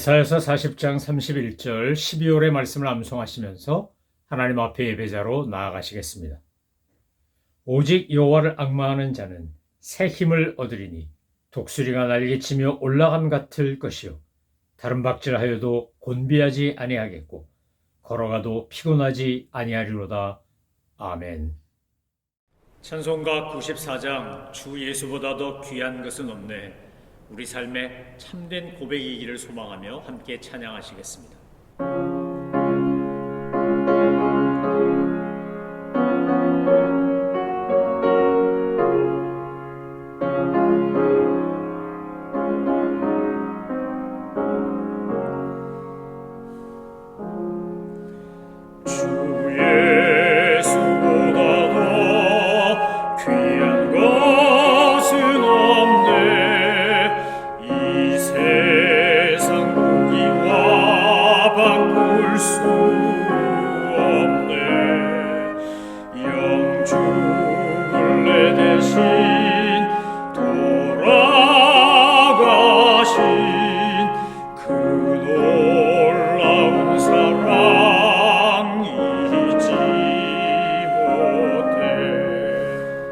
이사야서 40장 31절 12월의 말씀을 암송하시면서 하나님 앞에 예배자로 나아가시겠습니다. 오직 여호와를 앙망하는 자는 새 힘을 얻으리니 독수리가 날개치며 올라감 같을 것이요 다른 박질하여도 곤비하지 아니하겠고 걸어가도 피곤하지 아니하리로다. 아멘. 찬송가 94장 주 예수보다 더 귀한 것은 없네. 우리 삶의 참된 고백이기를 소망하며 함께 찬양하시겠습니다.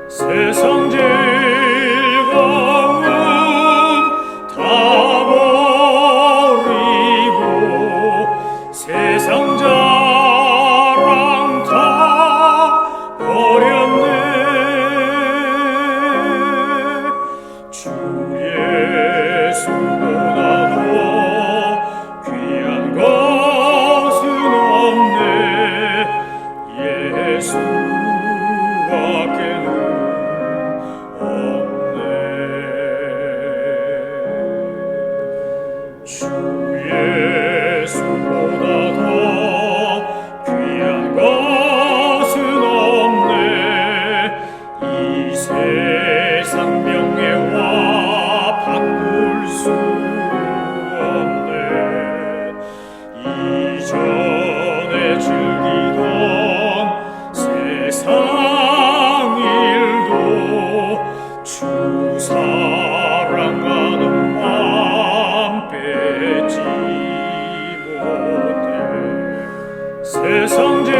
세상 즐거움 다 버리고 세상 자랑 다 버렸네. 주 예수보다 더 귀한 것은 없네. 예수밖에는 주 예수보다 더 귀한 것은 없네. 이 세상 명예와 바꿀 수 없네. 이전에 즐기던 세상 일도 주 사랑하는 맘 빼지 못해. 세상 즐거움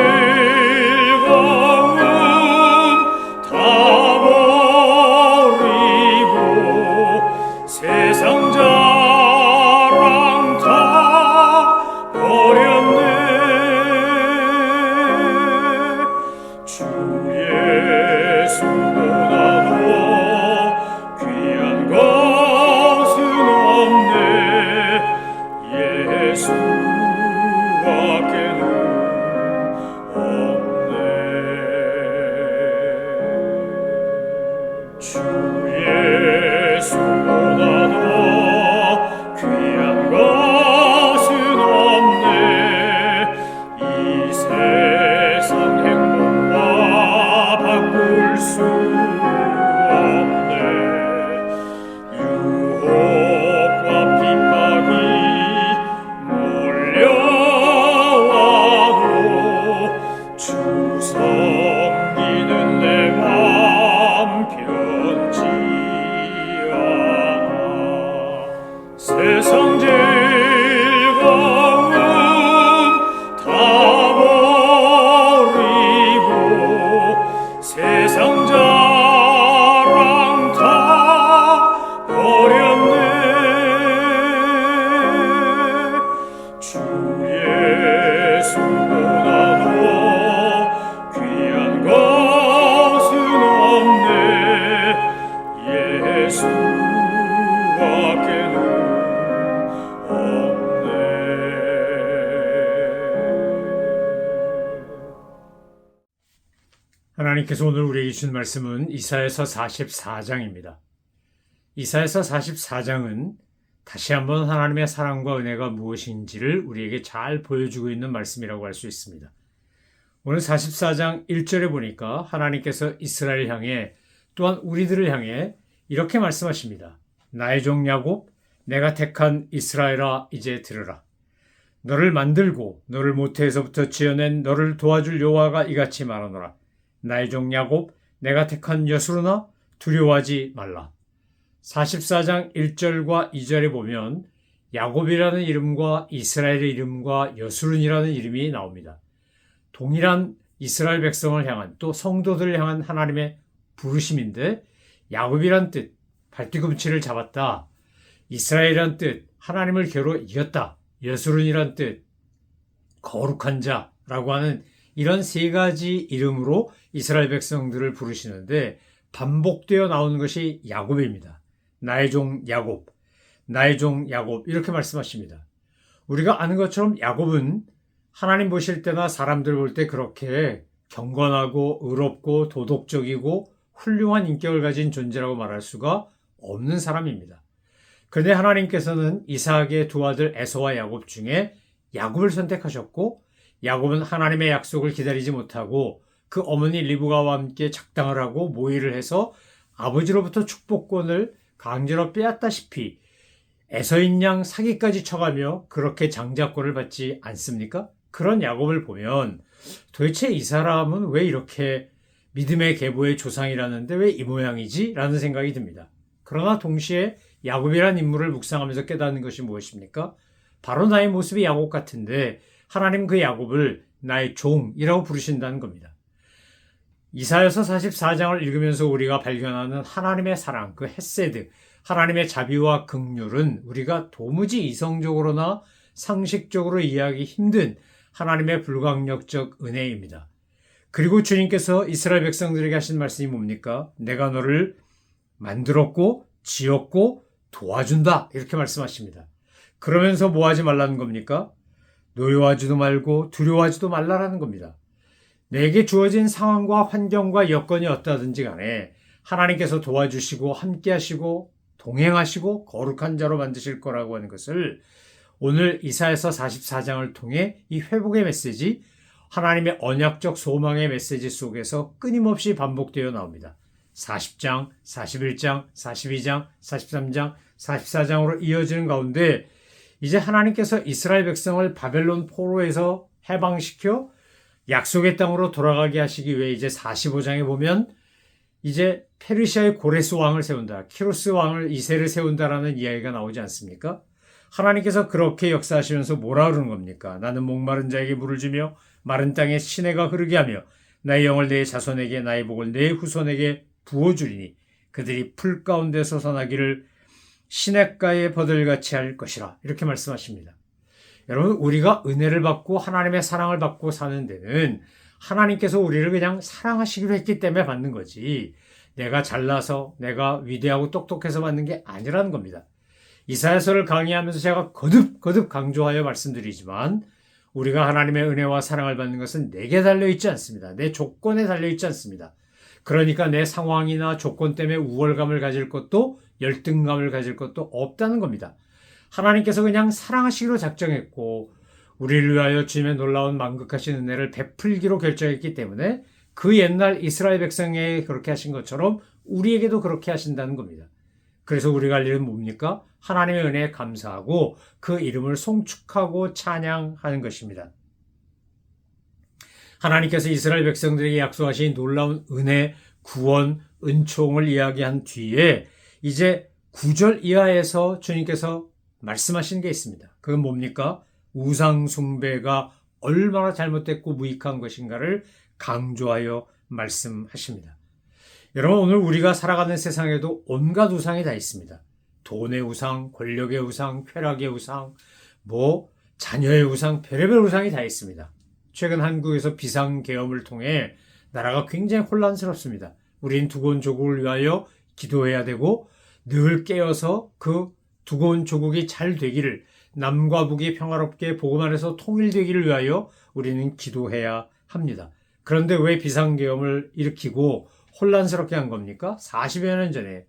다 버리고 세상 자랑 다 버렸네. 주 예수보다 더 귀한 것은 없네. 예수밖에는 없네. 주 예수보다 더 귀한 것은 없네. 이 세상 행복과 바꿀 수 없네. 유혹과 핍박이 몰려와도 주 섬기는 내 맘 변치 않아. 세상 즐거움 다 버리고 세상 자랑 다 버렸네. 주 예수보다 더 귀한 것은 없네. 예수밖에는 없네. 하나님께서 오늘 우리에게 주신 말씀은 이사야서 44장입니다. 이사야서 44장은 다시 한번 하나님의 사랑과 은혜가 무엇인지를 우리에게 잘 보여주고 있는 말씀이라고 할 수 있습니다. 오늘 44장 1절에 보니까 하나님께서 이스라엘 향해 또한 우리들을 향해 이렇게 말씀하십니다. 나의 종 야곱, 내가 택한 이스라엘아, 이제 들으라. 너를 만들고 너를 모태에서부터 지어낸 너를 도와줄 여호와가 이같이 말하노라. 나의 종 야곱, 내가 택한 여수로나 두려워하지 말라. 44장 1절과 2절에 보면 야곱이라는 이름과 이스라엘의 이름과 여수룬이라는 이름이 나옵니다. 동일한 이스라엘 백성을 향한 또 성도들을 향한 하나님의 부르심인데 야곱이란 뜻, 발뒤꿈치를 잡았다. 이스라엘이란 뜻, 하나님을 겨루 이겼다. 여수룬이란 뜻, 거룩한 자라고 하는 이런 세 가지 이름으로 이스라엘 백성들을 부르시는데 반복되어 나오는 것이 야곱입니다. 나의 종 야곱, 나의 종 야곱 이렇게 말씀하십니다. 우리가 아는 것처럼 야곱은 하나님 보실 때나 사람들 볼 때 그렇게 경건하고 의롭고 도덕적이고 훌륭한 인격을 가진 존재라고 말할 수가 없는 사람입니다. 그런데 하나님께서는 이삭의 두 아들 에서와 야곱 중에 야곱을 선택하셨고 야곱은 하나님의 약속을 기다리지 못하고 그 어머니 리브가와 함께 작당을 하고 모의를 해서 아버지로부터 축복권을 강제로 빼앗다시피 에서인 양 사기까지 쳐가며 그렇게 장자권을 받지 않습니까? 그런 야곱을 보면 도대체 이 사람은 왜 이렇게 믿음의 계보의 조상이라는데 왜 이 모양이지? 라는 생각이 듭니다. 그러나 동시에 야곱이라는 인물을 묵상하면서 깨닫는 것이 무엇입니까? 바로 나의 모습이 야곱 같은데 하나님 그 야곱을 나의 종이라고 부르신다는 겁니다. 이사야서 44장을 읽으면서 우리가 발견하는 하나님의 사랑, 그 헤세드, 하나님의 자비와 긍휼은 우리가 도무지 이성적으로나 상식적으로 이해하기 힘든 하나님의 불강력적 은혜입니다. 그리고 주님께서 이스라엘 백성들에게 하신 말씀이 뭡니까? 내가 너를 만들었고 지었고 도와준다 이렇게 말씀하십니다. 그러면서 뭐 하지 말라는 겁니까? 노여워하지도 말고 두려워하지도 말라라는 겁니다. 내게 주어진 상황과 환경과 여건이 어떠하든지 간에 하나님께서 도와주시고 함께하시고 동행하시고 거룩한 자로 만드실 거라고 하는 것을 오늘 이사야서 44장을 통해 이 회복의 메시지, 하나님의 언약적 소망의 메시지 속에서 끊임없이 반복되어 나옵니다. 40장, 41장, 42장, 43장, 44장으로 이어지는 가운데 이제 하나님께서 이스라엘 백성을 바벨론 포로에서 해방시켜 약속의 땅으로 돌아가게 하시기 위해 이제 45장에 보면 이제 페르시아의 고레스 왕을 세운다. 키로스 왕을 2세를 세운다라는 이야기가 나오지 않습니까? 하나님께서 그렇게 역사하시면서 뭐라 그러는 겁니까? 나는 목마른 자에게 물을 주며 마른 땅에 시내가 흐르게 하며 나의 영을 내 자손에게 나의 복을 내 후손에게 부어주리니 그들이 풀 가운데 솟아나기를 시냇가의 버들같이 할 것이라 이렇게 말씀하십니다. 여러분 우리가 은혜를 받고 하나님의 사랑을 받고 사는 데는 하나님께서 우리를 그냥 사랑하시기로 했기 때문에 받는 거지 내가 잘나서 내가 위대하고 똑똑해서 받는 게 아니라는 겁니다. 이사야서를 강의하면서 제가 거듭 강조하여 말씀드리지만 우리가 하나님의 은혜와 사랑을 받는 것은 내게 달려있지 않습니다. 내 조건에 달려있지 않습니다. 그러니까 내 상황이나 조건 때문에 우월감을 가질 것도 열등감을 가질 것도 없다는 겁니다. 하나님께서 그냥 사랑하시기로 작정했고 우리를 위하여 주님의 놀라운 만극하신 은혜를 베풀기로 결정했기 때문에 그 옛날 이스라엘 백성에게 그렇게 하신 것처럼 우리에게도 그렇게 하신다는 겁니다. 그래서 우리가 할 일은 뭡니까? 하나님의 은혜에 감사하고 그 이름을 송축하고 찬양하는 것입니다. 하나님께서 이스라엘 백성들에게 약속하신 놀라운 은혜, 구원, 은총을 이야기한 뒤에 이제 9절 이하에서 주님께서 말씀하시는 게 있습니다. 그건 뭡니까? 우상 숭배가 얼마나 잘못됐고 무익한 것인가를 강조하여 말씀하십니다. 여러분 오늘 우리가 살아가는 세상에도 온갖 우상이 다 있습니다. 돈의 우상, 권력의 우상, 쾌락의 우상, 자녀의 우상, 별의별 우상이 다 있습니다. 최근 한국에서 비상계엄을 통해 나라가 굉장히 혼란스럽습니다. 우린 두고온 조국을 위하여 기도해야 되고 늘 깨어서 그 두고온 조국이 잘 되기를 남과 북이 평화롭게 복음 안에서 통일되기를 위하여 우리는 기도해야 합니다. 그런데 왜 비상계엄을 일으키고 혼란스럽게 한 겁니까? 40여 년 전에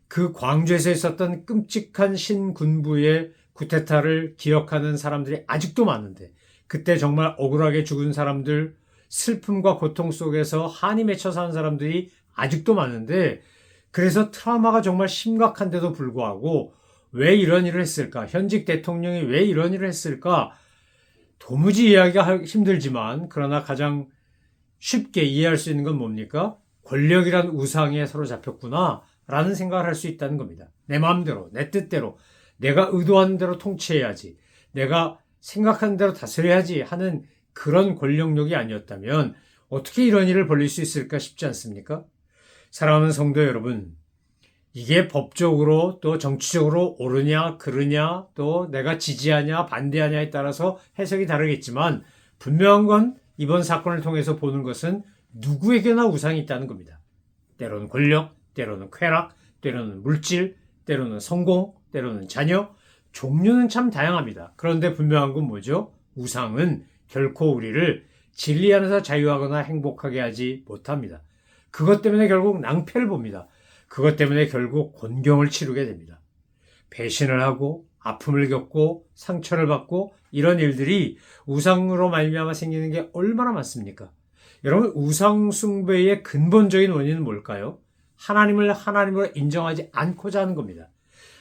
그 광주에서 있었던 끔찍한 신군부의 쿠데타를 기억하는 사람들이 아직도 많은데 그때 정말 억울하게 죽은 사람들, 슬픔과 고통 속에서 한이 맺혀 사는 사람들이 아직도 많은데 그래서 트라우마가 정말 심각한데도 불구하고 왜 이런 일을 했을까? 현직 대통령이 왜 이런 일을 했을까? 도무지 이해하기가 힘들지만 그러나 가장 쉽게 이해할 수 있는 건 뭡니까? 권력이란 우상에 사로잡혔구나 라는 생각을 할 수 있다는 겁니다. 내 마음대로, 내 뜻대로, 내가 의도하는 대로 통치해야지, 내가 생각하는 대로 다스려야지 하는 그런 권력욕이 아니었다면 어떻게 이런 일을 벌릴 수 있을까 싶지 않습니까? 사랑하는 성도 여러분, 이게 법적으로 또 정치적으로 옳으냐 그르냐 또 내가 지지하냐 반대하냐에 따라서 해석이 다르겠지만 분명한 건 이번 사건을 통해서 보는 것은 누구에게나 우상이 있다는 겁니다. 때로는 권력, 때로는 쾌락, 때로는 물질, 때로는 성공, 때로는 자녀, 종류는 참 다양합니다. 그런데 분명한 건 뭐죠? 우상은 결코 우리를 진리 안에서 자유하거나 행복하게 하지 못합니다. 그것 때문에 결국 낭패를 봅니다. 그것 때문에 결국 곤경을 치르게 됩니다. 배신을 하고 아픔을 겪고 상처를 받고 이런 일들이 우상으로 말미암아 생기는 게 얼마나 많습니까? 여러분, 우상 숭배의 근본적인 원인은 뭘까요? 하나님을 하나님으로 인정하지 않고자 하는 겁니다.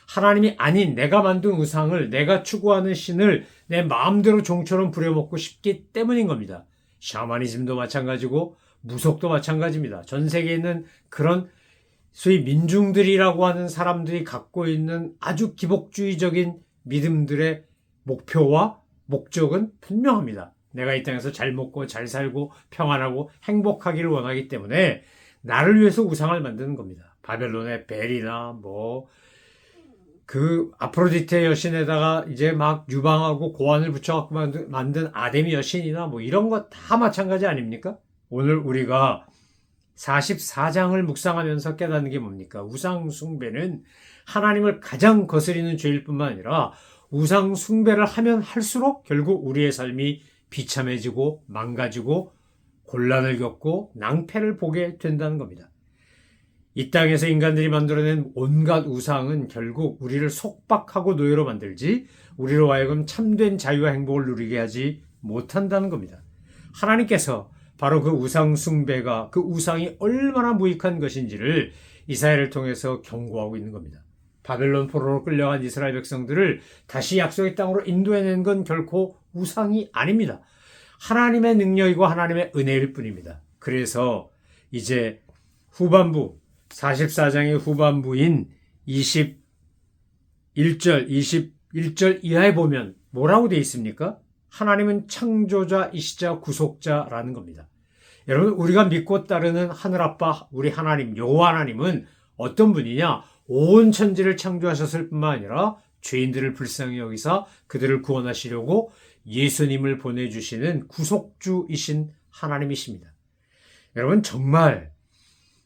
하나님이 아닌 내가 만든 우상을, 내가 추구하는 신을 내 마음대로 종처럼 부려먹고 싶기 때문인 겁니다. 샤머니즘도 마찬가지고 무속도 마찬가지입니다. 전 세계에 있는 그런 소위 민중들이라고 하는 사람들이 갖고 있는 아주 기복주의적인 믿음들의 목표와 목적은 분명합니다. 내가 이 땅에서 잘 먹고 잘 살고 평안하고 행복하기를 원하기 때문에 나를 위해서 우상을 만드는 겁니다. 바벨론의 벨이나 그 아프로디테 여신에다가 이제 막 유방하고 고환을 붙여갖고 만든 아데미 여신이나 이런 거 다 마찬가지 아닙니까? 오늘 우리가 44장을 묵상하면서 깨닫는 게 뭡니까? 우상 숭배는 하나님을 가장 거스리는 죄일 뿐만 아니라 우상 숭배를 하면 할수록 결국 우리의 삶이 비참해지고 망가지고 곤란을 겪고 낭패를 보게 된다는 겁니다. 이 땅에서 인간들이 만들어낸 온갖 우상은 결국 우리를 속박하고 노예로 만들지 우리로 하여금 참된 자유와 행복을 누리게 하지 못한다는 겁니다. 하나님께서 바로 그 우상 숭배가 그 우상이 얼마나 무익한 것인지를 이사야를 통해서 경고하고 있는 겁니다. 바벨론 포로로 끌려간 이스라엘 백성들을 다시 약속의 땅으로 인도해낸 건 결코 우상이 아닙니다. 하나님의 능력이고 하나님의 은혜일 뿐입니다. 그래서 이제 후반부 44장의 후반부인 21절 이하에 보면 뭐라고 되어 있습니까? 하나님은 창조자이시자 구속자라는 겁니다. 여러분, 우리가 믿고 따르는 하늘아빠 우리 하나님 여호와 하나님은 어떤 분이냐? 온 천지를 창조하셨을 뿐만 아니라 죄인들을 불쌍히 여기사 그들을 구원하시려고 예수님을 보내주시는 구속주이신 하나님이십니다. 여러분, 정말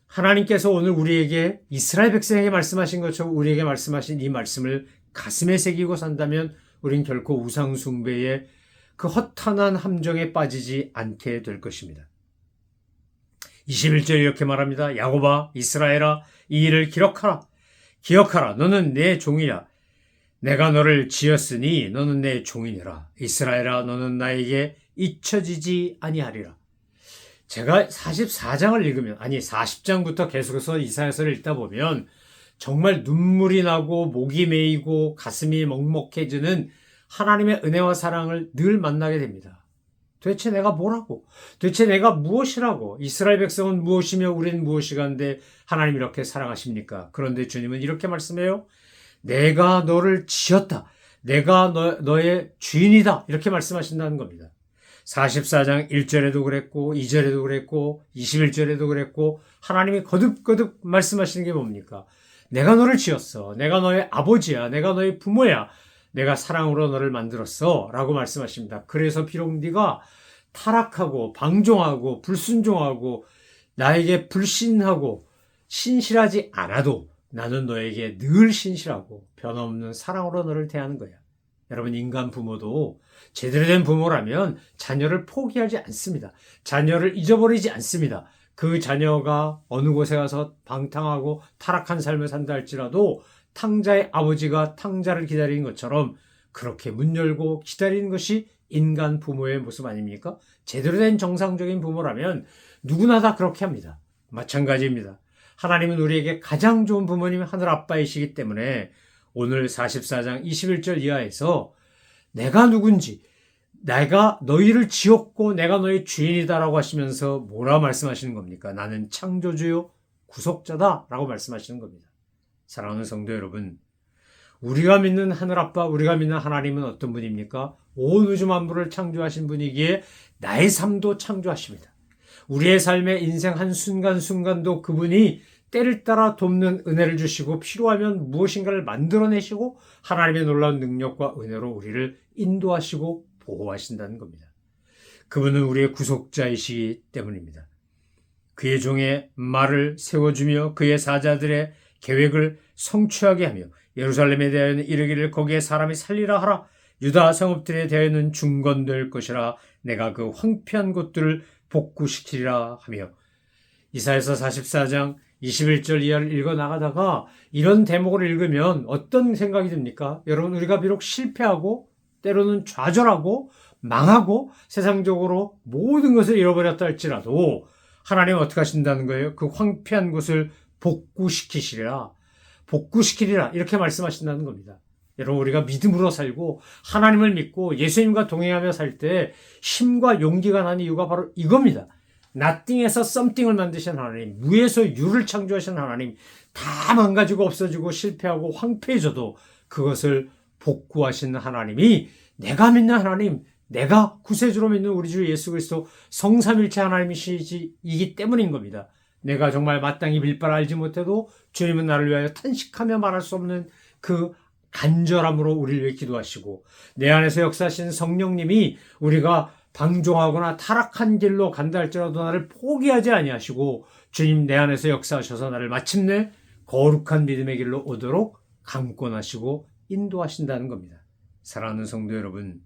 하나님께서 오늘 우리에게 이스라엘 백성에게 말씀하신 것처럼 우리에게 말씀하신 이 말씀을 가슴에 새기고 산다면 우린 결코 우상 숭배의 그 허탄한 함정에 빠지지 않게 될 것입니다. 21절 이렇게 말합니다. 야곱아, 이스라엘아, 이 일을 기억하라. 너는 내 종이라. 내가 너를 지었으니 너는 내 종이니라. 이스라엘아, 너는 나에게 잊혀지지 아니하리라. 제가 44장을 읽으면, 40장부터 계속해서 이사야서를 읽다 보면 정말 눈물이 나고 목이 메이고 가슴이 먹먹해지는 하나님의 은혜와 사랑을 늘 만나게 됩니다. 도대체 내가 뭐라고? 도대체 내가 무엇이라고? 이스라엘 백성은 무엇이며 우리는 무엇이간데 하나님 이렇게 사랑하십니까? 그런데 주님은 이렇게 말씀해요. 내가 너를 지었다. 내가 너의 주인이다. 이렇게 말씀하신다는 겁니다. 44장 1절에도 그랬고 2절에도 그랬고 21절에도 그랬고 하나님이 거듭거듭 말씀하시는 게 뭡니까? 내가 너를 지었어. 내가 너의 아버지야. 내가 너의 부모야. 내가 사랑으로 너를 만들었어. 라고 말씀하십니다. 그래서 비록 네가 타락하고 방종하고 불순종하고 나에게 불신하고 신실하지 않아도 나는 너에게 늘 신실하고 변함없는 사랑으로 너를 대하는 거야. 여러분, 인간 부모도 제대로 된 부모라면 자녀를 포기하지 않습니다. 자녀를 잊어버리지 않습니다. 그 자녀가 어느 곳에 가서 방탕하고 타락한 삶을 산다 할지라도 탕자의 아버지가 탕자를 기다리는 것처럼 그렇게 문 열고 기다리는 것이 인간 부모의 모습 아닙니까? 제대로 된 정상적인 부모라면 누구나 다 그렇게 합니다. 마찬가지입니다. 하나님은 우리에게 가장 좋은 부모님 하늘 아빠이시기 때문에 오늘 44장 21절 이하에서 내가 누군지, 내가 너희를 지었고 내가 너희 주인이다라고 하시면서 뭐라 말씀하시는 겁니까? 나는 창조주요 구속자다 라고 말씀하시는 겁니다. 사랑하는 성도 여러분, 우리가 믿는 하늘아빠, 우리가 믿는 하나님은 어떤 분입니까? 온 우주 만물을 창조하신 분이기에 나의 삶도 창조하십니다. 우리의 삶의 인생 한 순간순간도 그분이 때를 따라 돕는 은혜를 주시고 필요하면 무엇인가를 만들어내시고 하나님의 놀라운 능력과 은혜로 우리를 인도하시고 보호하신다는 겁니다. 그분은 우리의 구속자이시기 때문입니다. 그의 종의 말을 세워주며 그의 사자들의 계획을 성취하게 하며 예루살렘에 대하여는 이르기를 거기에 사람이 살리라 하라. 유다 성읍들에 대하여는 중건될 것이라. 내가 그 황폐한 곳들을 복구시키리라 하며. 이사야서 44장 21절 이하를 읽어 나가다가 이런 대목을 읽으면 어떤 생각이 듭니까? 여러분, 우리가 비록 실패하고 때로는 좌절하고 망하고 세상적으로 모든 것을 잃어버렸다 할지라도 하나님은 어떻게 하신다는 거예요? 그 황폐한 곳을 복구시키시리라. 복구시키리라. 이렇게 말씀하신다는 겁니다. 여러분, 우리가 믿음으로 살고 하나님을 믿고 예수님과 동행하며 살 때 힘과 용기가 나는 이유가 바로 이겁니다. nothing에서 something을 만드신 하나님, 무에서 유를 창조하신 하나님, 다 망가지고 없어지고 실패하고 황폐해져도 그것을 복구하신 하나님이 내가 믿는 하나님, 내가 구세주로 믿는 우리 주 예수 그리스도 성삼일체 하나님이시기 때문인 겁니다. 내가 정말 마땅히 빌바를 알지 못해도 주님은 나를 위하여 탄식하며 말할 수 없는 그 간절함으로 우리를 위해 기도하시고 내 안에서 역사하신 성령님이 우리가 방종하거나 타락한 길로 간다 할지라도 나를 포기하지 아니하시고 주님 내 안에서 역사하셔서 나를 마침내 거룩한 믿음의 길로 오도록 강권하시고 인도하신다는 겁니다. 사랑하는 성도 여러분,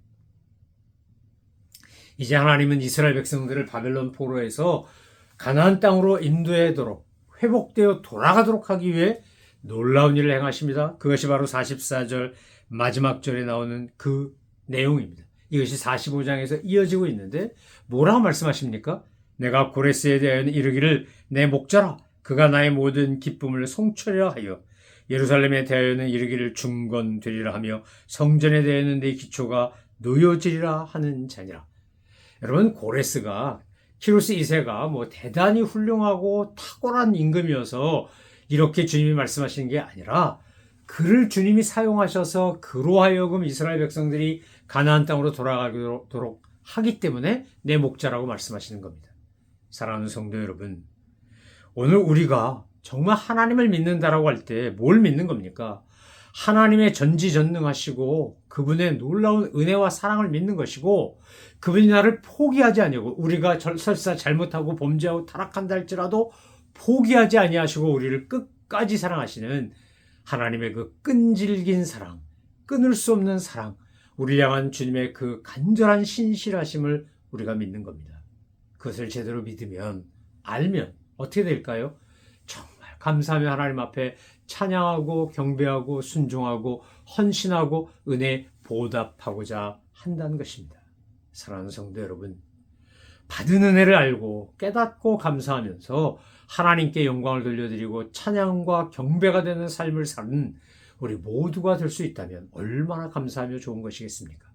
이제 하나님은 이스라엘 백성들을 바벨론 포로에서 가나안 땅으로 인도하도록 회복되어 돌아가도록 하기 위해 놀라운 일을 행하십니다. 그것이 바로 44절 마지막 절에 나오는 그 내용입니다. 이것이 45장에서 이어지고 있는데 뭐라고 말씀하십니까? 내가 고레스에 대하여는 이르기를 내 목자라 그가 나의 모든 기쁨을 성취하려 하여 예루살렘에 대하여는 이르기를 중건되리라 하며 성전에 대하여는 내 기초가 놓여지리라 하는 자니라. 여러분, 고레스가 키루스 2세가 뭐 대단히 훌륭하고 탁월한 임금이어서 이렇게 주님이 말씀하시는 게 아니라 그를 주님이 사용하셔서 그로 하여금 이스라엘 백성들이 가나안 땅으로 돌아가도록 하기 때문에 내 목자라고 말씀하시는 겁니다. 사랑하는 성도 여러분, 오늘 우리가 정말 하나님을 믿는다라고 할 때 뭘 믿는 겁니까? 하나님의 전지전능하시고 그분의 놀라운 은혜와 사랑을 믿는 것이고 그분이 나를 포기하지 아니하고 우리가 설사 잘못하고 범죄하고 타락한다 할지라도 포기하지 아니하시고 우리를 끝까지 사랑하시는 하나님의 그 끈질긴 사랑, 끊을 수 없는 사랑, 우리를 향한 주님의 그 간절한 신실하심을 우리가 믿는 겁니다. 그것을 제대로 믿으면, 알면 어떻게 될까요? 정말 감사하며 하나님 앞에 찬양하고 경배하고 순종하고 헌신하고 은혜 보답하고자 한다는 것입니다. 사랑하는 성도 여러분, 받은 은혜를 알고 깨닫고 감사하면서 하나님께 영광을 돌려드리고 찬양과 경배가 되는 삶을 사는 우리 모두가 될 수 있다면 얼마나 감사하며 좋은 것이겠습니까?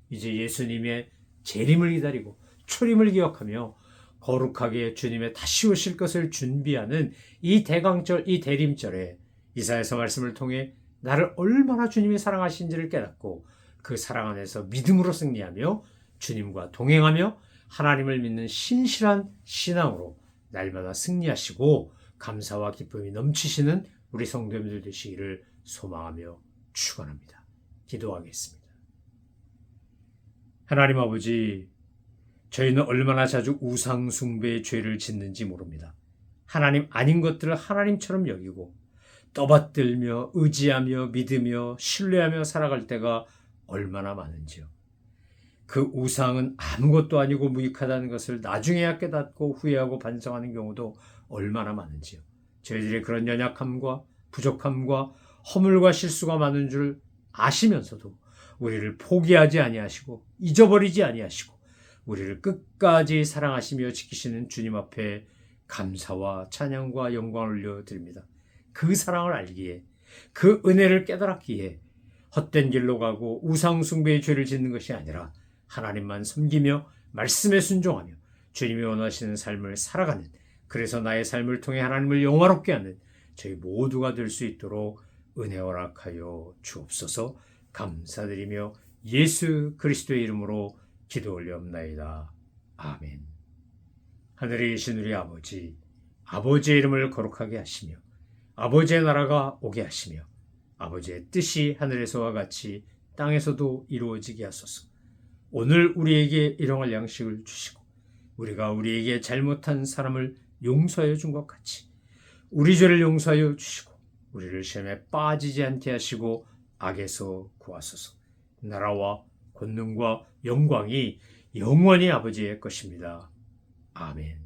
이제 예수님의 재림을 기다리고 초림을 기억하며 거룩하게 주님의 다시 오실 것을 준비하는 이 대강절, 이 대림절에 이사야서 말씀을 통해 나를 얼마나 주님이 사랑하신지를 깨닫고 그 사랑 안에서 믿음으로 승리하며 주님과 동행하며 하나님을 믿는 신실한 신앙으로 날마다 승리하시고 감사와 기쁨이 넘치시는 우리 성도님들 되시기를 소망하며 축원합니다. 기도하겠습니다. 하나님 아버지, 저희는 얼마나 자주 우상 숭배의 죄를 짓는지 모릅니다. 하나님 아닌 것들을 하나님처럼 여기고 떠받들며 의지하며 믿으며 신뢰하며 살아갈 때가 얼마나 많은지요. 그 우상은 아무것도 아니고 무익하다는 것을 나중에야 깨닫고 후회하고 반성하는 경우도 얼마나 많은지요. 저희들의 그런 연약함과 부족함과 허물과 실수가 많은 줄 아시면서도 우리를 포기하지 아니하시고 잊어버리지 아니하시고 우리를 끝까지 사랑하시며 지키시는 주님 앞에 감사와 찬양과 영광을 올려드립니다. 그 사랑을 알기에, 그 은혜를 깨달았기에 헛된 길로 가고 우상 숭배의 죄를 짓는 것이 아니라 하나님만 섬기며 말씀에 순종하며 주님이 원하시는 삶을 살아가는, 그래서 나의 삶을 통해 하나님을 영화롭게 하는 저희 모두가 될 수 있도록 은혜 허락하여 주옵소서. 감사드리며 예수 그리스도의 이름으로 기도 올려옵나이다. 아멘. 하늘에 계신 우리 아버지, 아버지의 이름을 거룩하게 하시며 아버지의 나라가 오게 하시며 아버지의 뜻이 하늘에서와 같이 땅에서도 이루어지게 하소서. 오늘 우리에게 일용할 양식을 주시고 우리가 우리에게 잘못한 사람을 용서하여 준 것 같이 우리 죄를 용서하여 주시고 우리를 시험에 빠지지 않게 하시고 악에서 구하소서. 나라와 권능과 영광이 영원히 아버지의 것입니다. 아멘.